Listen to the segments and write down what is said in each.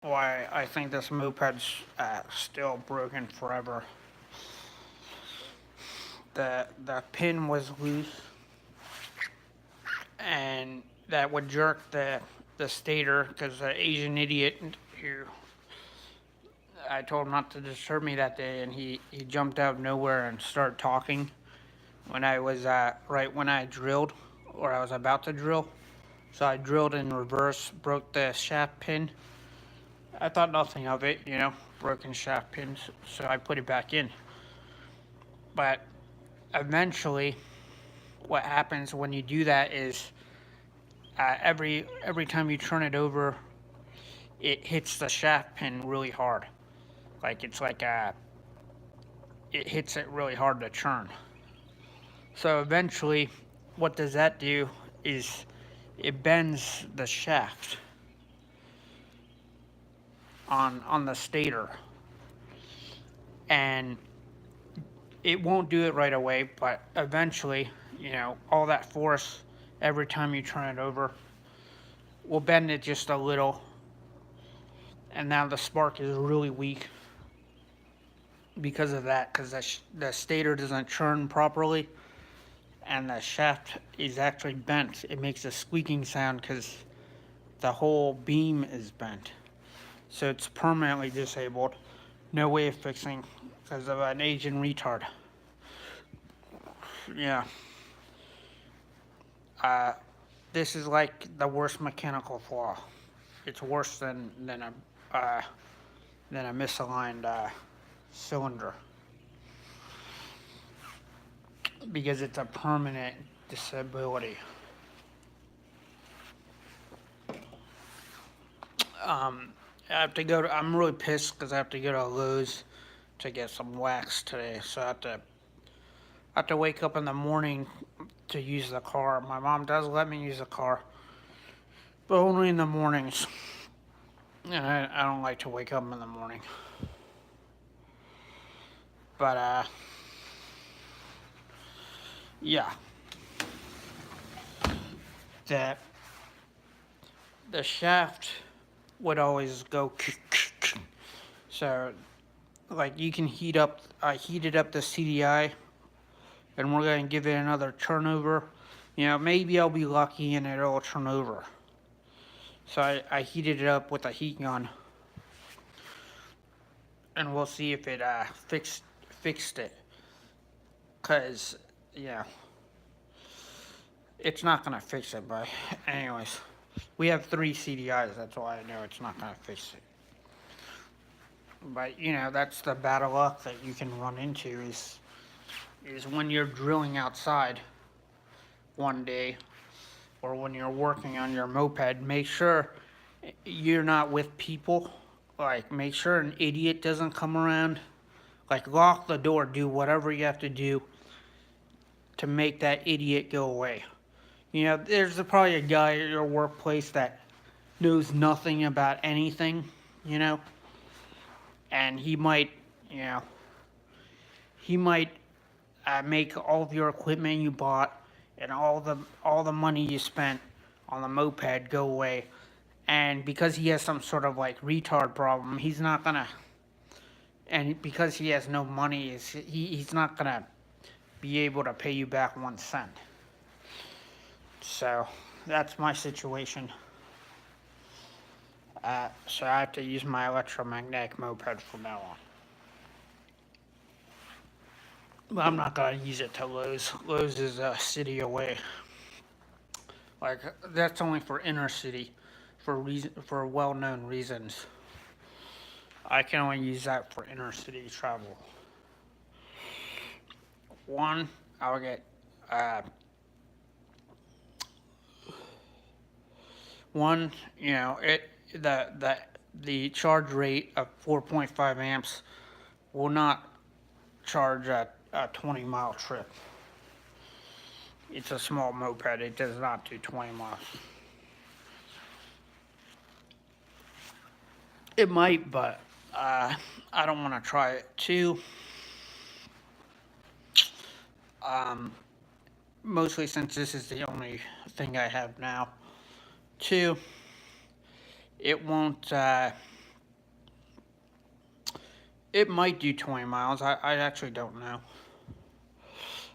why I think this moped's still broken forever. The pin was loose, and that would jerk the stator because the Asian idiot who I told him not to disturb me that day, and he jumped out of nowhere and started talking when I was right when I drilled, or I was about to drill. So I drilled in reverse, broke the shaft pin. I thought nothing of it, broken shaft pins, so I put it back in. But eventually, what happens when you do that is every time you turn it over, it hits the shaft pin really hard. Like it's like it hits it really hard to turn. So eventually, what does that do is it bends the shaft on the stator, and it won't do it right away, but eventually, all that force every time you turn it over will bend it just a little, and now the spark is really weak because of that, because the stator doesn't turn properly, and the shaft is actually bent. It makes a squeaking sound because the whole beam is bent. So it's permanently disabled. No way of fixing because of an Asian retard. Yeah. This is like the worst mechanical flaw. It's worse than a misaligned cylinder because it's a permanent disability. I have to go to. I'm really pissed because I have to go to Lowe's to get some wax today. So I have to wake up in the morning to use the car. My mom does let me use the car, but only in the mornings. And I don't like to wake up in the morning. But yeah, that the shaft would always go. So like you can heat up. I heated up the CDI, and we're gonna give it another turnover. Maybe I'll be lucky and it'll turn over. So I heated it up with a heat gun, and we'll see if it fixed it. Cause yeah, it's not gonna fix it. But anyways, we have 3 CDIs. That's why I know it's not gonna fix it. But that's the bad luck that you can run into is when you're drilling outside one day, or when you're working on your moped. Make sure you're not with people. Like, make sure an idiot doesn't come around. Like, lock the door, do whatever you have to do to make that idiot go away. There's probably a guy at your workplace that knows nothing about anything, and he might, make all of your equipment you bought and all the money you spent on the moped go away. And because he has some sort of like retard problem, he's not gonna. And because he has no money, he's not gonna be able to pay you back 1 cent. So that's my situation. So I have to use my electromagnetic moped from now on. But I'm not gonna use it to Lowe's. Lowe's is a city away. Like, that's only for inner city, for well-known reasons. I can only use that for inner city travel. One, I'll get one. The charge rate of 4.5 amps will not charge a 20-mile trip. It's a small moped. It does not do 20 miles. It might, but I don't want to try it. Two, mostly since this is the only thing I have now. Two, it won't It might do 20 miles. I actually don't know.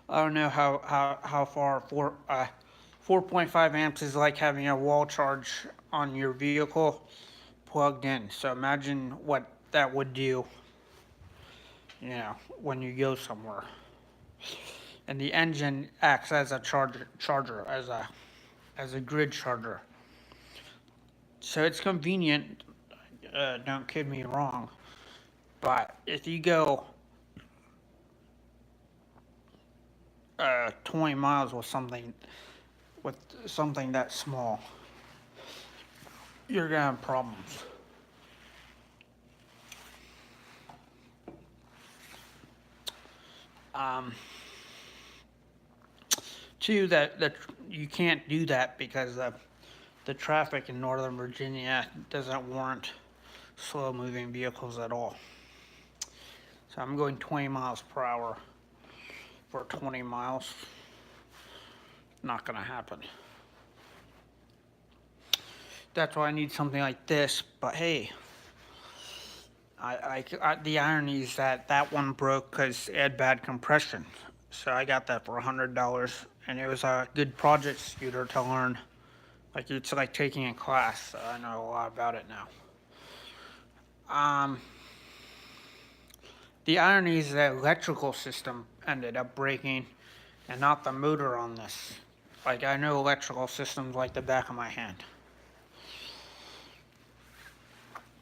I don't know how far 4.5 amps is like having a wall charge on your vehicle plugged in. So imagine what that would do, you know, when you go somewhere. And the engine acts as a charger, as a grid charger. So it's convenient. Don't kid me wrong. But if you go 20 miles with something that small, you're gonna have problems. Um, Two, that you can't do that because the traffic in Northern Virginia doesn't warrant slow moving vehicles at all. So I'm going 20 miles per hour for 20 miles. Not gonna happen. That's why I need something like this. But hey, the irony is that one broke because it had bad compression. So I got that for $100, and it was a good project scooter to learn. Like it's like taking a class. So I know a lot about it now. The irony is that electrical system ended up breaking, and not the motor on this. Like I know electrical systems like the back of my hand.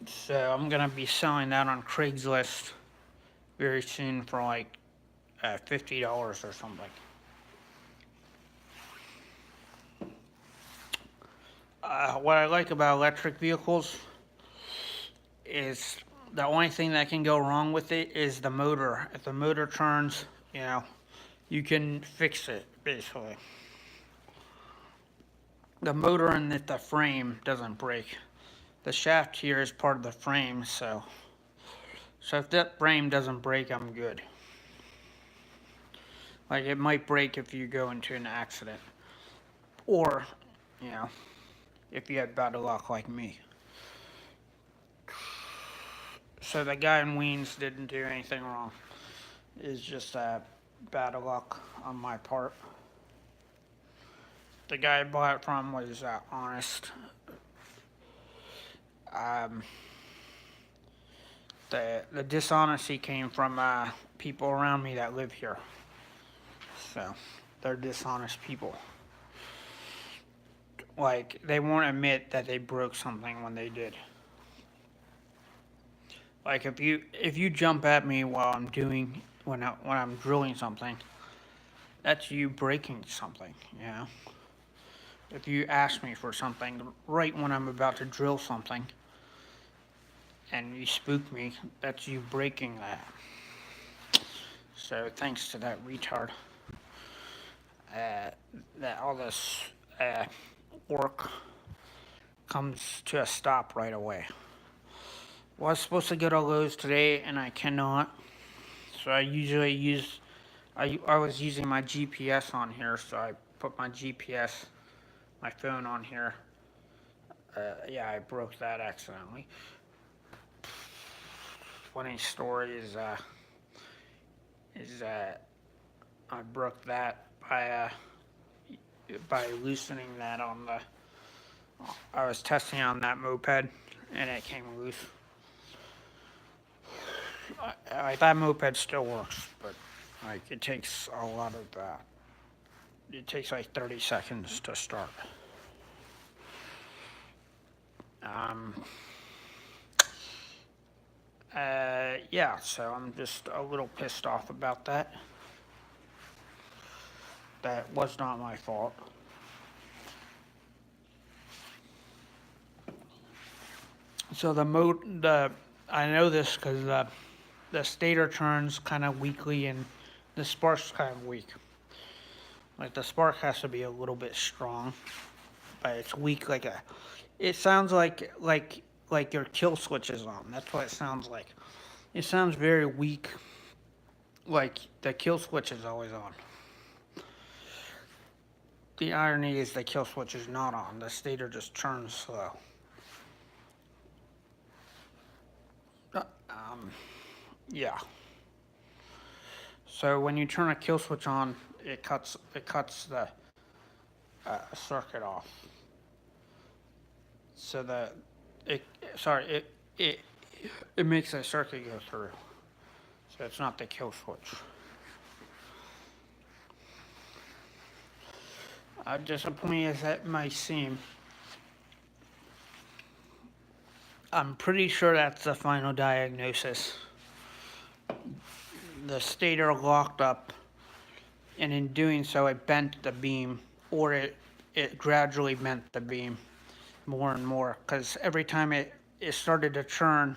So I'm gonna be selling that on Craigslist very soon for like $50 or something. What I like about electric vehicles is the only thing that can go wrong with it is the motor. If the motor turns, you know, you can fix it basically. The motor and the frame doesn't break. The shaft here is part of the frame, so if that frame doesn't break, I'm good. Like it might break if you go into an accident, or you know, if you had bad luck like me. So the guy in Weens didn't do anything wrong. It's just bad luck on my part. The guy I bought it from was honest. The dishonesty came from people around me that live here. So they're dishonest people. Like they won't admit that they broke something when they did. Like if you jump at me while I'm doing when I'm drilling something, that's you breaking something, you know. If you ask me for something right when I'm about to drill something, and you spook me, that's you breaking that. So thanks to that retard, that all this work comes to a stop right away. Well, I was supposed to go to Lowe's today, and I cannot. So I usually use, I was using my GPS on here, so I put my GPS, my phone on here. Yeah, I broke that accidentally. Funny story is I broke that by loosening that on the. I was testing on that moped, and it came loose. That moped still works, but like it takes a lot of that. It takes like 30 seconds to start. Yeah, so I'm just a little pissed off about that. That was not my fault. So I know this because the stator turns kind of weakly and the spark's kind of weak. Like the spark has to be a little bit strong, but it's weak it sounds like your kill switch is on. That's what it sounds like. It sounds very weak, like the kill switch is always on. The irony is the kill switch is not on. The stator just turns slow. Yeah. So when you turn a kill switch on, it cuts the circuit off. So that it sorry it it makes a circuit go through. So it's not the kill switch. Disappointing as that might seem, I'm pretty sure that's the final diagnosis. The stator locked up, and in doing so, it bent the beam, or it gradually bent the beam more and more. Because every time it started to churn,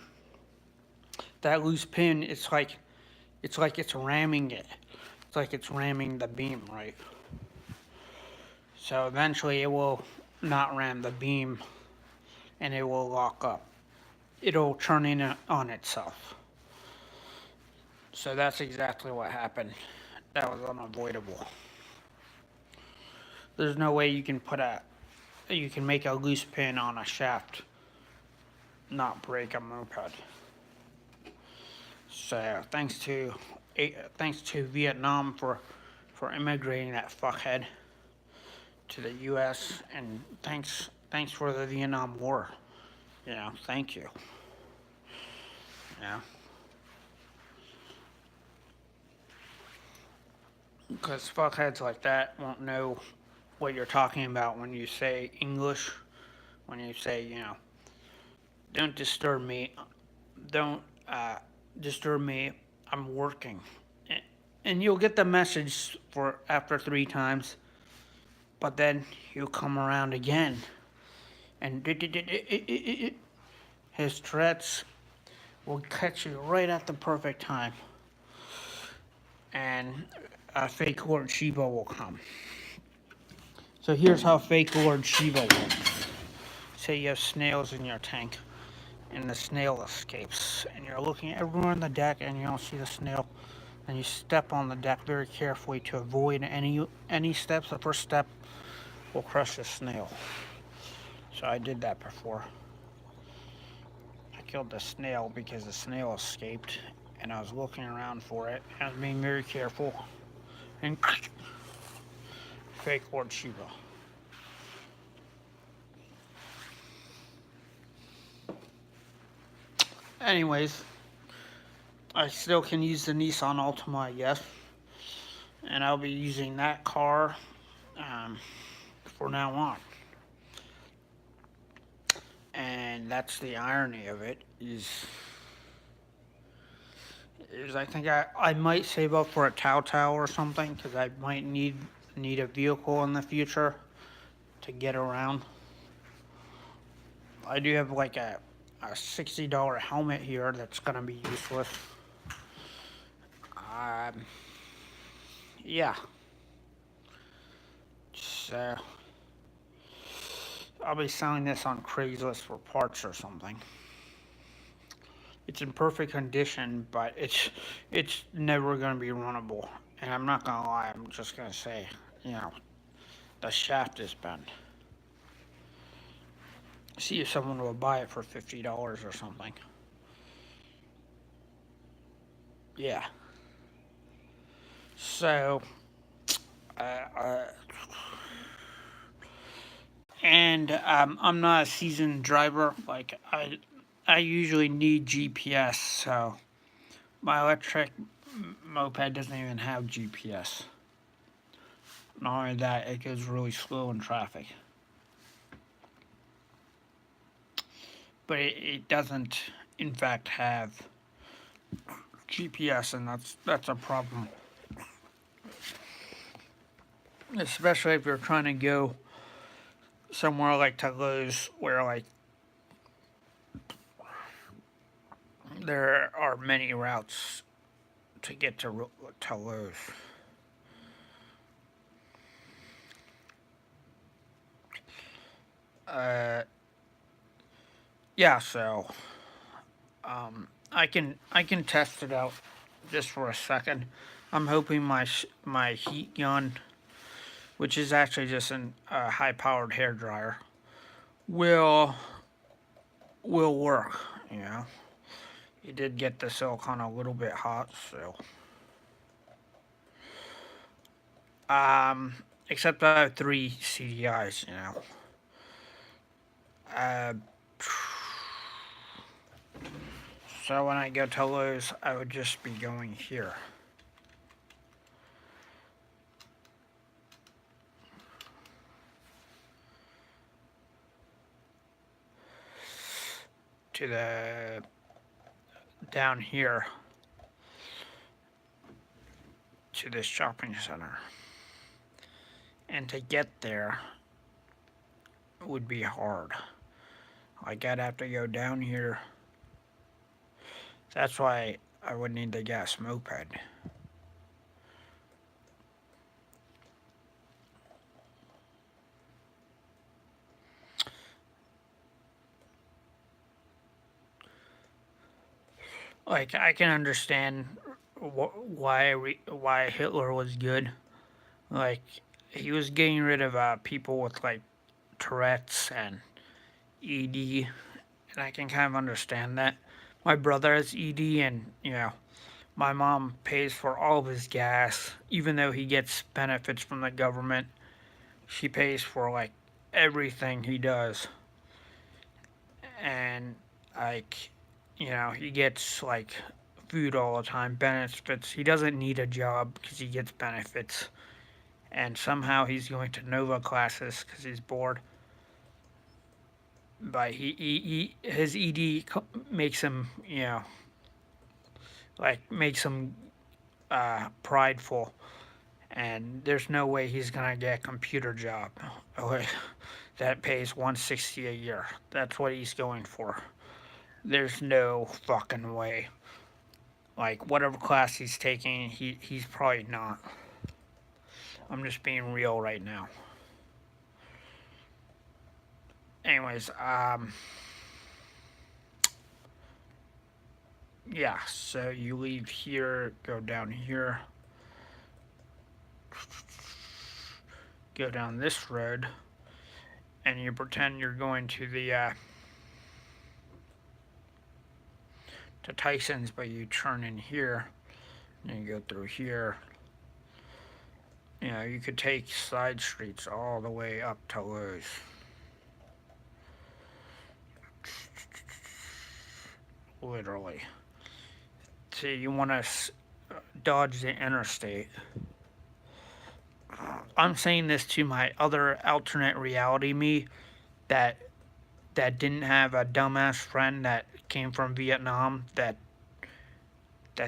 that loose pin, it's like it's ramming it. It's like it's ramming the beam, right? So eventually, it will not ram the beam, and it will lock up. It'll turn in on itself. So that's exactly what happened. That was unavoidable. There's no way you can make a loose pin on a shaft, not break a moped. So thanks to Vietnam for immigrating that fuckhead to the U.S. and thanks for the Vietnam War. You know, thank you. Yeah. Because fuckheads like that won't know what you're talking about when you say English. When you say, you know, don't disturb me. Don't disturb me. I'm working. And you'll get the message for after 3 times, but then he'll come around again. And his threats will catch you right at the perfect time. And a fake Lord Shiva will come. So here's how fake Lord Shiva works. Say you have snails in your tank, and the snail escapes, and you're looking everywhere on the deck, and you don't see the snail, and you step on the deck very carefully to avoid any steps. The first step will crush the snail. So I did that before. I killed the snail because the snail escaped, and I was looking around for it, and I was being very careful, and fake Lord Shiva. Anyways, I still can use the Nissan Altima, I guess. And I'll be using that car for now on. And that's the irony of it, is I think I might save up for a taotao or something, because I might need a vehicle in the future to get around. I do have like a $60 helmet here that's gonna be useless. Yeah. So I'll be selling this on Craigslist for parts or something. It's in perfect condition, but it's never gonna be runnable. And I'm not gonna lie, I'm just gonna say, you know, the shaft is bent. See if someone will buy it for $50 or something. Yeah. So, and I'm not a seasoned driver. Like I usually need GPS, so my electric moped doesn't even have GPS. Not only that, it goes really slow in traffic. But it doesn't, in fact, have GPS, and that's a problem. Especially if you're trying to go somewhere like Toulouse, where like there are many routes to get to Toulouse. Yeah, so I can test it out just for a second. I'm hoping my heat gun, which is actually just a high-powered hair dryer, will work. You know, He did get the silicon a little bit hot, so. Except I have 3 CDIs, you know. So when I go to Lowe's, I would just be going here. To the, down here, to this shopping center. And to get there would be hard. Like I'd have to go down here. That's why I would need the gas moped. Like I can understand why Hitler was good. Like he was getting rid of people with like Tourette's and ED, and I can kind of understand that. My brother has ED, and you know, my mom pays for all of his gas, even though he gets benefits from the government. She pays for like everything he does, and like, you know, he gets like food all the time, benefits. He doesn't need a job because he gets benefits, and somehow he's going to Nova classes because he's bored. But his ED makes him, you know, like makes him prideful, and there's no way he's gonna get a computer job that pays 160 a year. That's what he's going for. There's no fucking way. Like whatever class he's taking, he's probably not. I'm just being real right now. Anyways, yeah, so you leave here, go down here, go down this road, and you pretend you're going to the to Tyson's, but you turn in here, and you go through here. You know, you could take side streets all the way up to Lowe's. Literally. See, you want to dodge the interstate. I'm saying this to my other alternate reality me that didn't have a dumbass friend that came from Vietnam that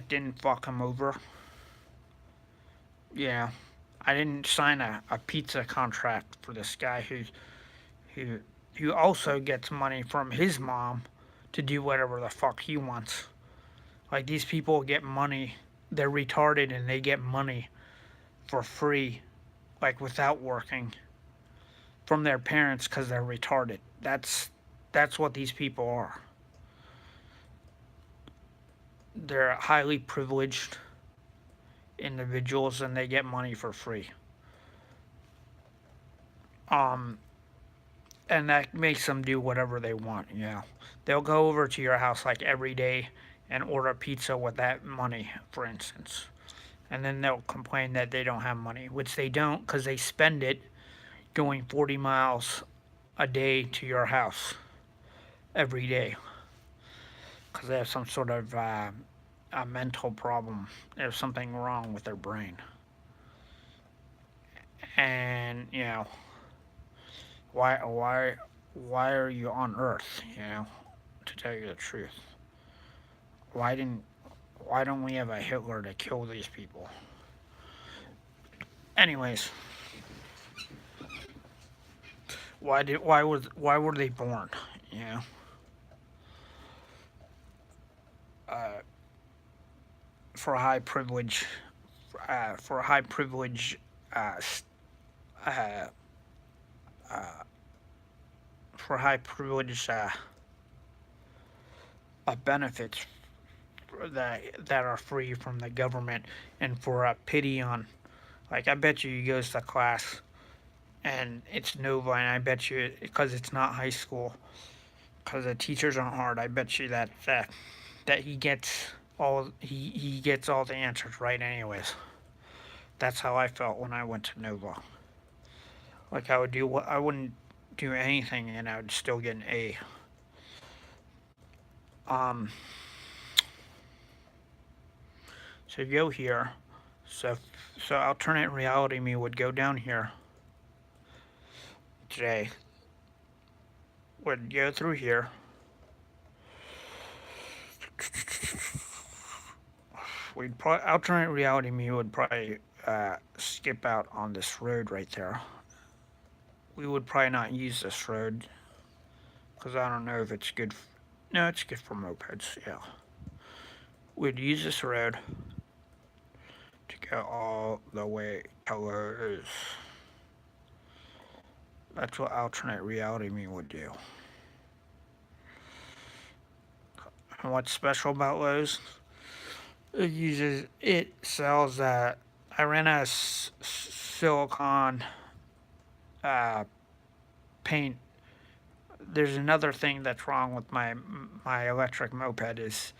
didn't fuck him over. Yeah, I didn't sign a pizza contract for this guy who also gets money from his mom to do whatever the fuck he wants. Like these people get money, they're retarded and they get money for free, like without working, from their parents because they're retarded. That's what these people are. They're highly privileged individuals and they get money for free. And that makes them do whatever they want, you know. They'll go over to your house like every day and order pizza with that money, for instance. And then they'll complain that they don't have money, which they don't because they spend it going 40 miles a day to your house every day because they have some sort of a mental problem. There's something wrong with their brain. And, you know, why are you on Earth, you know, to tell you the truth? Why don't we have a Hitler to kill these people? Anyways, why were they born, you know? For high privilege uh, for high privilege uh, uh, for high privilege benefits that are free from the government, and for a pity on, like, I bet you he goes to class and it's Nova, and I bet you because it's not high school, because the teachers aren't hard, I bet you that that he gets he gets all the answers right anyways. That's how I felt when I went to Nova. Like I wouldn't do anything and I would still get an A. Um, so go here. So so alternate reality me would go down here today. Would go through here. We'd probably alternate reality me would probably skip out on this road right there. We would probably not use this road because I don't know if it's good. No, it's good for mopeds. Yeah, we'd use this road to go all the way to Lowe's. That's what alternate reality me would do. And what's special about Lowe's? It sells I ran a silicone paint. There's another thing that's wrong with my electric moped is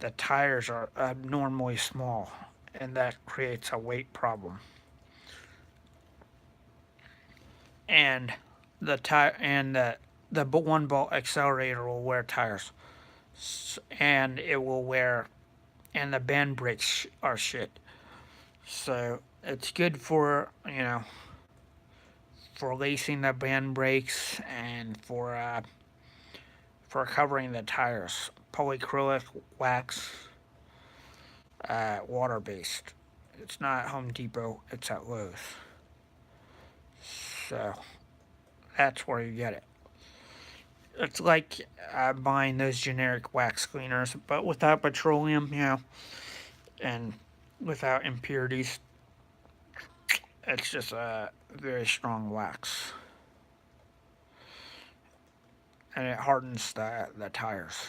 the tires are abnormally small, and that creates a weight problem. And the tire and the one bolt accelerator will wear tires, and it will wear, and the band brakes are shit. So it's good for for lacing the band brakes and for covering the tires. Polyacrylic wax, water based. It's not at Home Depot. It's at Lowe's. So that's where you get it. It's like buying those generic wax cleaners, but without petroleum, and without impurities. It's just a very strong wax, and it hardens the tires.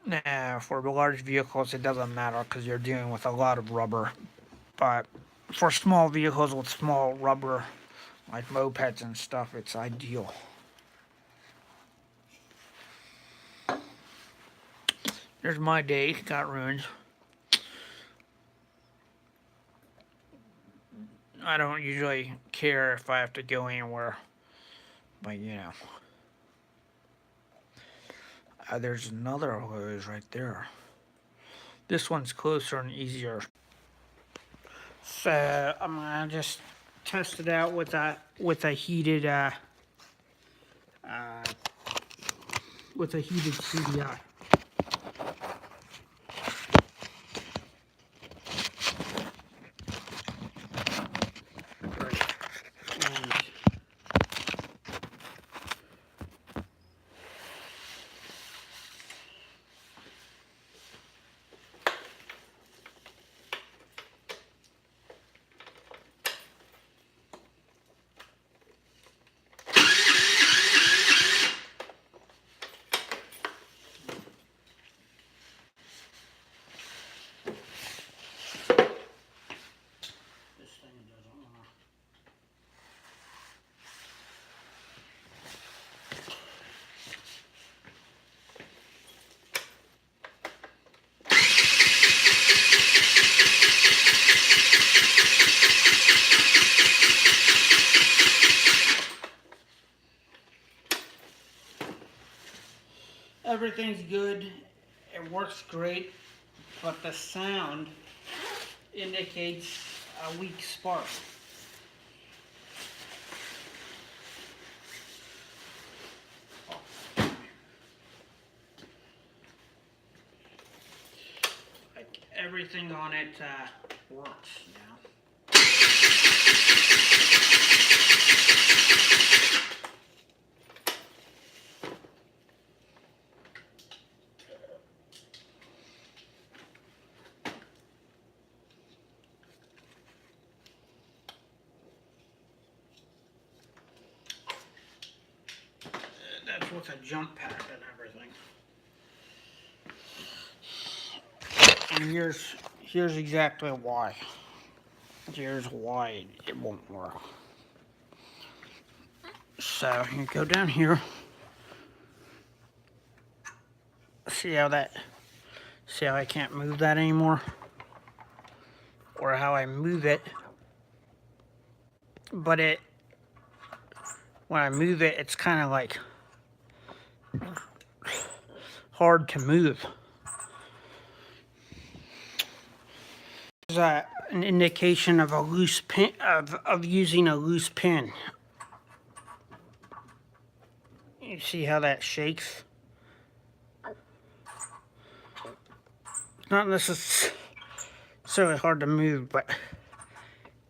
Now, for large vehicles, it doesn't matter because you're dealing with a lot of rubber. But for small vehicles with small rubber, like mopeds and stuff, it's ideal. There's my day, got ruined. I don't usually care if I have to go anywhere, but there's another hose right there. This one's closer and easier. So I'm gonna just test it out with a heated CDI. Everything's good, it works great, but the sound indicates a weak spark. Like everything on it works now. That's with a jump pack and everything. And here's exactly why. Here's why it won't work. So you go down here. See how I can't move that anymore? Or how I move it. But when I move it, it's kind of like hard to move. This is an indication of a loose pin, of using a loose pin. You see how that shakes? It's not necessarily hard to move, but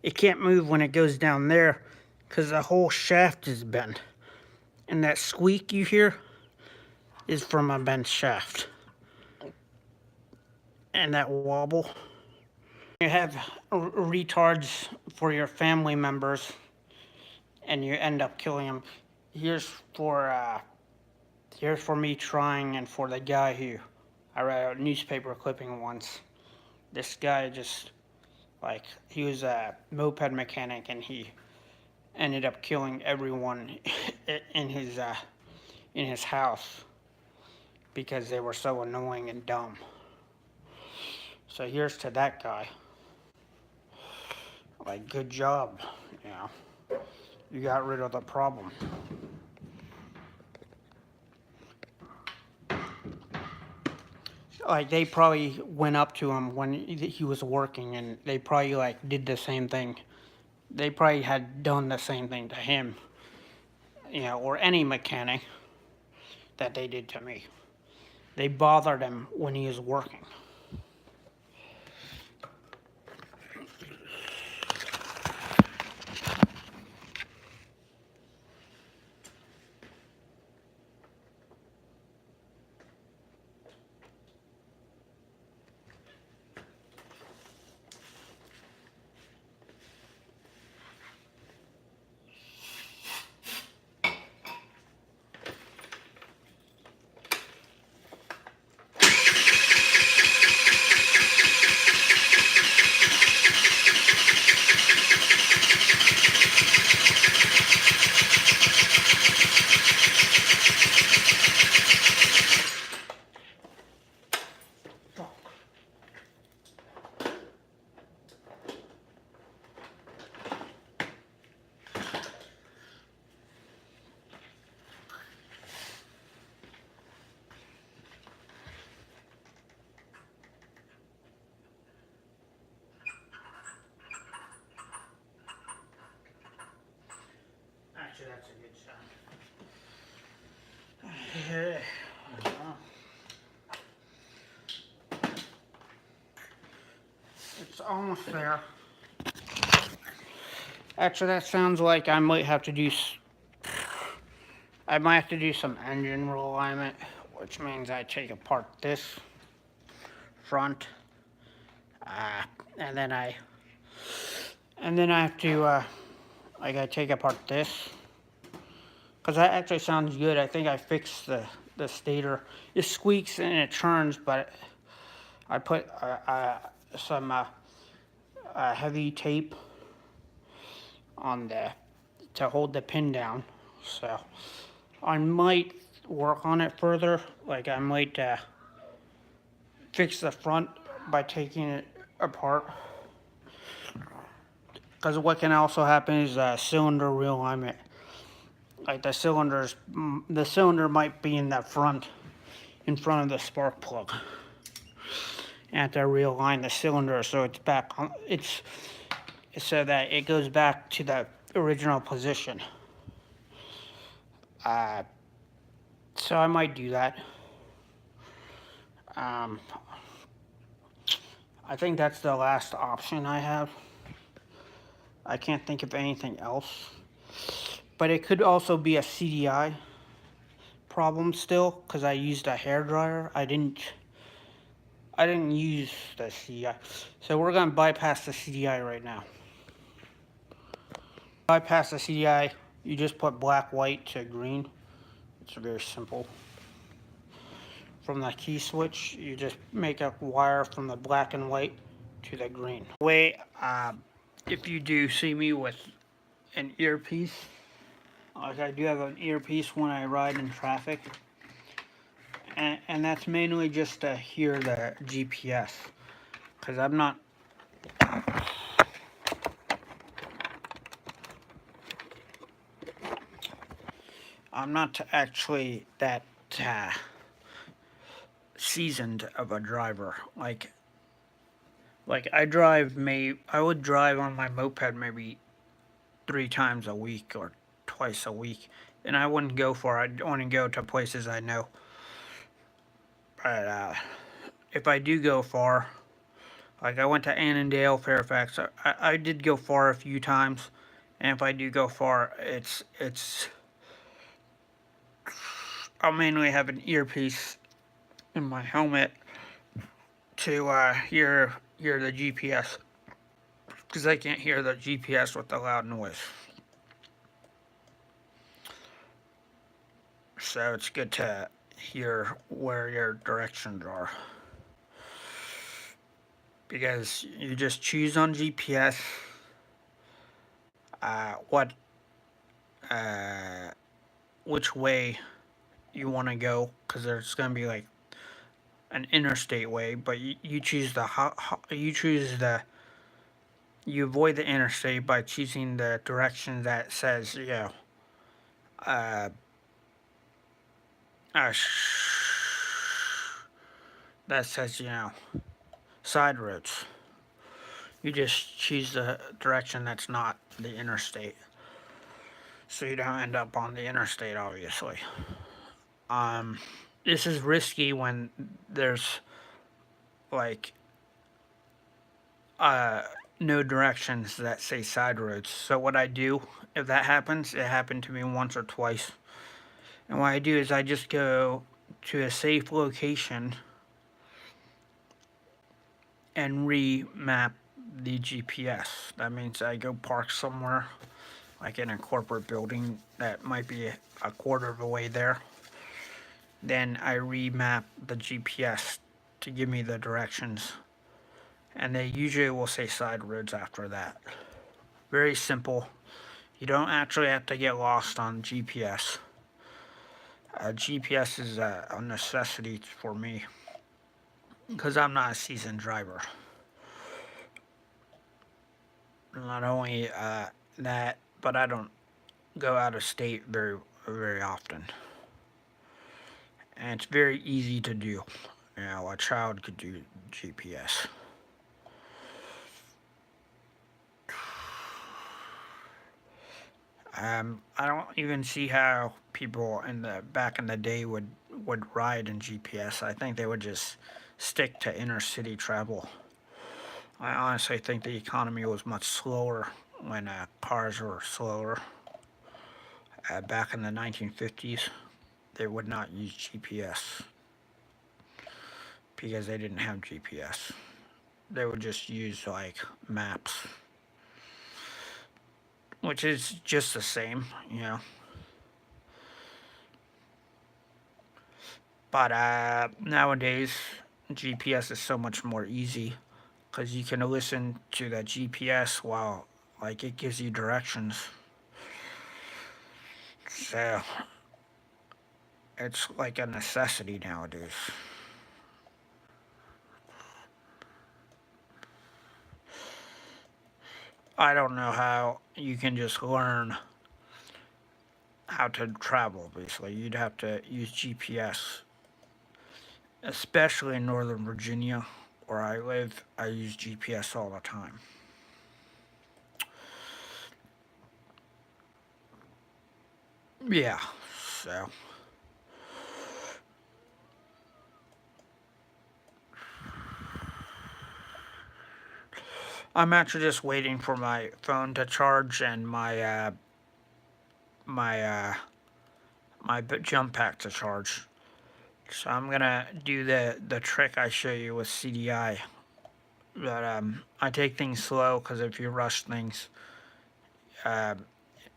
it can't move when it goes down there because the whole shaft is bent. And that squeak you hear is from a bent shaft. And that wobble. You have retards for your family members and you end up killing them. Here's for me trying, and for the guy who I read a newspaper clipping once. This guy just, like, he was a moped mechanic and he ended up killing everyone in his house because they were so annoying and dumb. So here's to that guy. Like, good job, you know. You got rid of the problem. Like, they probably went up to him when he was working and they probably, like, did the same thing. They probably had done the same thing to him, you know, or any mechanic that they did to me. They bothered him when he was working. Actually, that's a good shot. It's almost there. Actually, that sounds like I might have to do some engine realignment, which means I take apart this front, and then I have to I gotta take apart this, because that actually sounds good. I think I fixed the stator. It squeaks and it churns, but I put some heavy tape on to hold the pin down. So I might work on it further. Like, I might fix the front by taking it apart. Because what can also happen is cylinder realignment. Like, the cylinder might be in the front, in front of the spark plug. And have to realign the cylinder so it's back on, so that it goes back to the original position. So I might do that. I think that's the last option I have. I can't think of anything else. But it could also be a CDI problem still, because I used a hairdryer. I didn't use the CDI. So we're going to bypass the CDI right now. Bypass the CDI, you just put black, white to green. It's very simple. From the key switch, you just make a wire from the black and white to the green. If you do see me with an earpiece, like I do have an earpiece when I ride in traffic, and and that's mainly just to hear the GPS, because I'm not actually that uh, seasoned of a driver. Like I would drive on my moped maybe 3 times a week or twice a week, and I wouldn't go far. I'd only go to places I know. But if I do go far, like I went to Annandale, Fairfax, I did go far a few times, and if I do go far, it's I'll mainly have an earpiece in my helmet to hear the GPS, because I can't hear the GPS with the loud noise. So it's good to hear where your directions are, because you just choose on GPS what which way you want to go, because there's going to be like an interstate way, but you choose you avoid the interstate by choosing the direction that says, uh, that says, side roads. You just choose the direction that's not the interstate, so you don't end up on the interstate, obviously. This is risky when there's like no directions that say side roads. So what I do, if that happens, it happened to me once or twice. And what I do is I just go to a safe location and remap the GPS. That means I go park somewhere, like in a corporate building that might be a quarter of the way there. Then I remap the GPS to give me the directions. And they usually will say side roads after that. Very simple. You don't actually have to get lost on GPS. GPS is a necessity for me, because I'm not a seasoned driver. Not only that, but I don't go out of state very often. And it's very easy to do. A child could do GPS. I don't even see how people back in the day would ride in GPS. I think they would just stick to inner city travel. I honestly think the economy was much slower when cars were slower. Back in the 1950s, they would not use GPS because they didn't have GPS. They would just use like maps, which is just the same. But nowadays, GPS is so much more easy, because you can listen to the GPS while, like, it gives you directions. So it's like a necessity nowadays. I don't know how you can just learn how to travel, basically. You'd have to use GPS, especially in Northern Virginia, where I live. I use GPS all the time. Yeah, so. I'm actually just waiting for my phone to charge and my jump pack to charge. So I'm gonna do the trick I show you with CDI. But I take things slow, because if you rush things,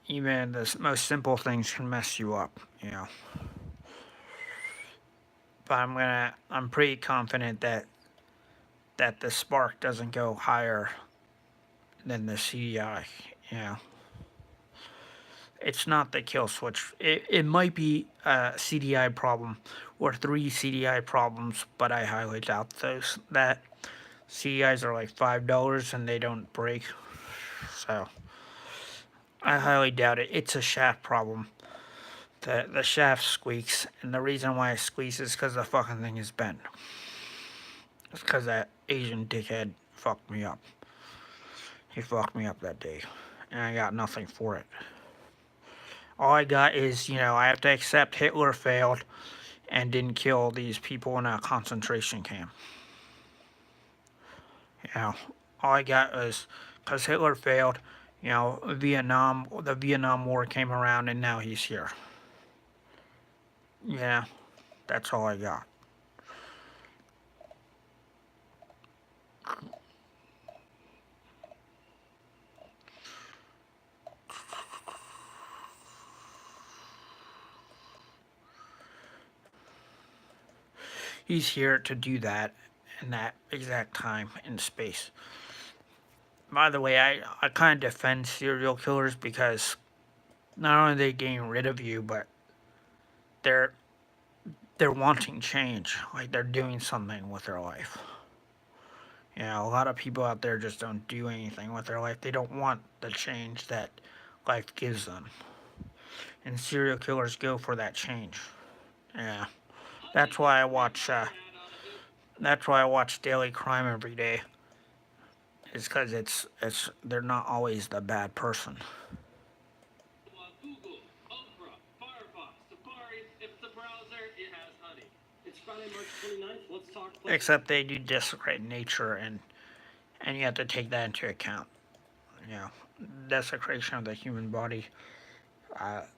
even the most simple things can mess you up. But I'm pretty confident that the spark doesn't go higher than the CDI. It's not the kill switch. It might be a CDI problem or 3 CDI problems, but I highly doubt those. That CDIs are like $5 and they don't break. So I highly doubt it. It's a shaft problem. The shaft squeaks, and the reason why it squeaks is because the fucking thing is bent. It's because that Asian dickhead fucked me up. He fucked me up that day, and I got nothing for it. All I got is, I have to accept Hitler failed and didn't kill these people in a concentration camp. All I got was because Hitler failed, the Vietnam War came around and now he's here. Yeah, that's all I got. He's here to do that in that exact time and space. By the way, I kind of defend serial killers because not only are they getting rid of you, but they're wanting change. Like they're doing something with their life. A lot of people out there just don't do anything with their life. They don't want the change that life gives them. And serial killers go for that change. Yeah. That's why I watch Daily Crime every day. It's because they're not always the bad person. Google, Opera, Firefox, Safari, if it's a browser, it has honey. It's Friday, March 29th. Let's talk. Except they do desecrate nature, and you have to take that into account. Desecration of the human body.